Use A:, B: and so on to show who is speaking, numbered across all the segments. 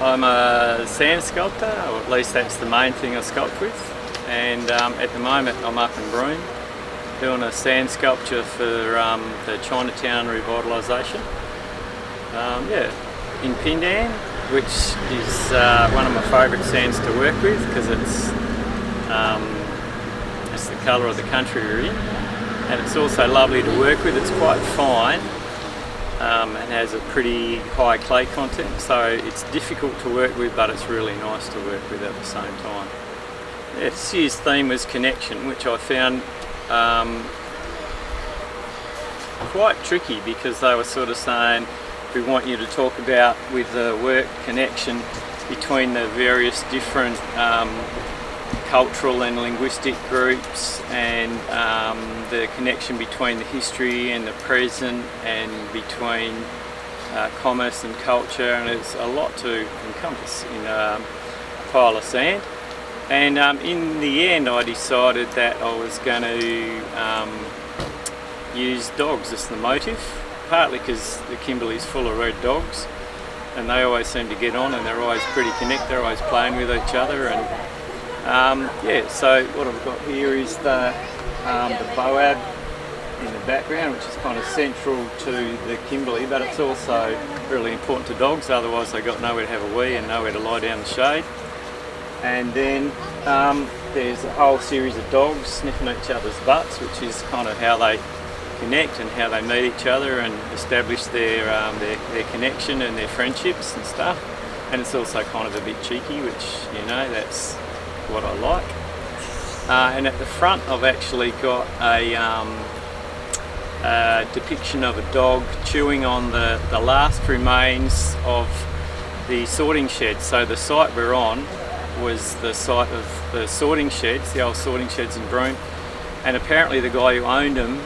A: I'm a sand sculptor, or at least that's the main thing I sculpt with. And at the moment I'm up in Broome doing a sand sculpture for the Chinatown revitalisation. In pindan, which is one of my favourite sands to work with because it's the colour of the country we're in, and it's also lovely to work with. It's quite fine and has a pretty high clay content, so it's difficult to work with, but it's really nice to work with at the same time. This year's theme was connection, which I found quite tricky because they were sort of saying, we want you to talk about with the work connection between the various different cultural and linguistic groups, and the connection between the history and the present, and between commerce and culture, and there's a lot to encompass in a pile of sand. And in the end I decided that I was going to use dogs as the motive, partly because the Kimberley's full of red dogs and they always seem to get on, and they're always pretty connected, they're always playing with each other. And so what I've got here is the boab in the background, which is kind of central to the Kimberley, but it's also really important to dogs, otherwise they've got nowhere to have a wee and nowhere to lie down in the shade. And then there's a whole series of dogs sniffing each other's butts, which is kind of how they connect and how they meet each other and establish their connection and their friendships and stuff. And it's also kind of a bit cheeky, which, you know, that's what I like. And at the front I've actually got a depiction of a dog chewing on the last remains of the sorting shed. So the site we're on was the site of the sorting sheds, the old sorting sheds in Broome, and apparently the guy who owned them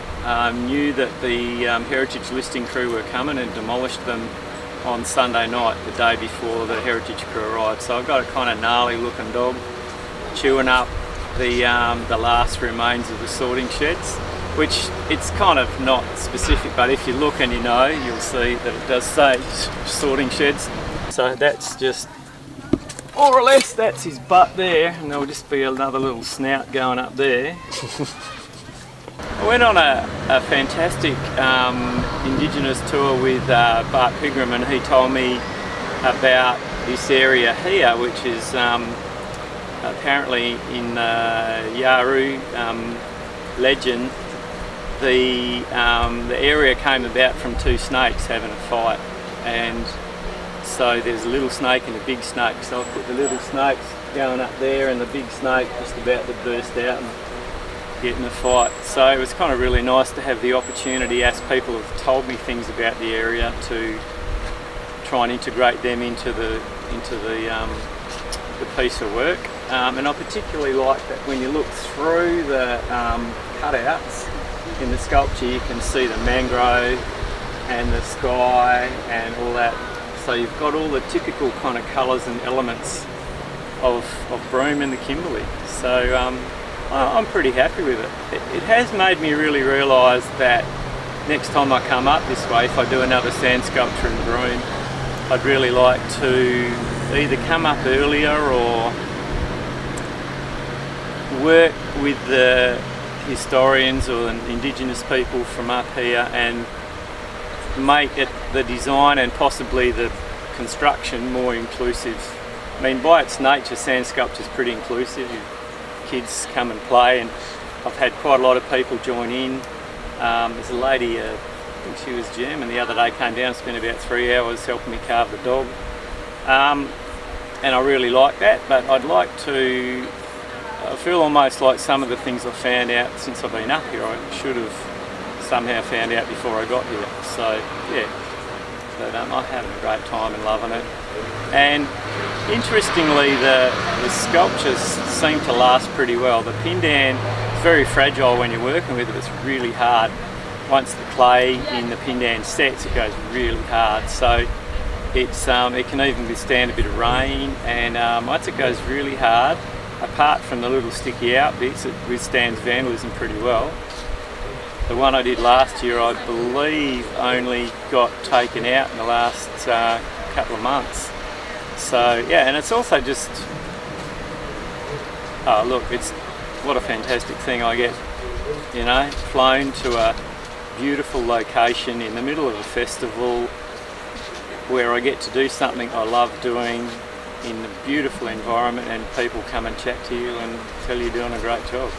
A: knew that the heritage listing crew were coming and demolished them on Sunday night, the day before the heritage crew arrived. So I've got a kind of gnarly looking dog chewing up the last remains of the sorting sheds, which it's kind of not specific, but if you look and you know, you'll see that it does say sorting sheds. So that's just, more or less, that's his butt there, and there'll just be another little snout going up there. I went on a fantastic Indigenous tour with Bart Pigram, and he told me about this area here, which is apparently in Yaru legend, the area came about from two snakes having a fight, and so there's a little snake and a big snake, so I put the little snakes going up there and the big snake just about to burst out and get in a fight. So it was kind of really nice to have the opportunity, as people have told me things about the area, to try and integrate them into the piece of work. And I particularly like that when you look through the cutouts in the sculpture, you can see the mangrove and the sky and all that. So you've got all the typical kind of colours and elements of Broome and the Kimberley. So I'm pretty happy with it. It has made me really realise that next time I come up this way, if I do another sand sculpture in Broome, I'd really like to either come up earlier or work with the historians or the Indigenous people from up here and make it, the design and possibly the construction, more inclusive. I mean, by its nature, sand sculpture is pretty inclusive. Kids come and play, and I've had quite a lot of people join in. There's a lady, I think she was German, the other day came down and spent about 3 hours helping me carve the dog. And I really like that, but I'd like to, I feel almost like some of the things I've found out since I've been up here, I should have somehow found out before I got here. So yeah, but I'm having a great time and loving it. And interestingly, the sculptures seem to last pretty well. The pindan is very fragile when you're working with it. It's really hard. Once the clay in the pindan sets, it goes really hard. So it's it can even withstand a bit of rain, and once it goes really hard, apart from the little sticky out bits, it withstands vandalism pretty well. The one I did last year, I believe, only got taken out in the last couple of months. So yeah, and it's also just, oh look, it's what a fantastic thing. I get, you know, flown to a beautiful location in the middle of a festival where I get to do something I love doing in a beautiful environment, and people come and chat to you and tell you you're doing a great job.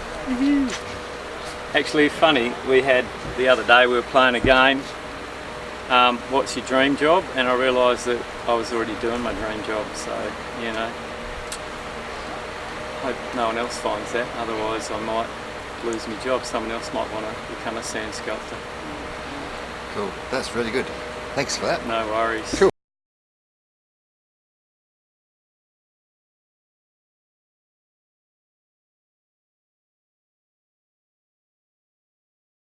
A: Actually, funny, we had the other day, we were playing a game, what's your dream job? And I realised that I was already doing my dream job, so, you know, hope no one else finds that, otherwise I might lose my job. Someone else might want to become a sand sculptor.
B: Cool, that's really good. Thanks for that.
A: No worries.
B: Cool.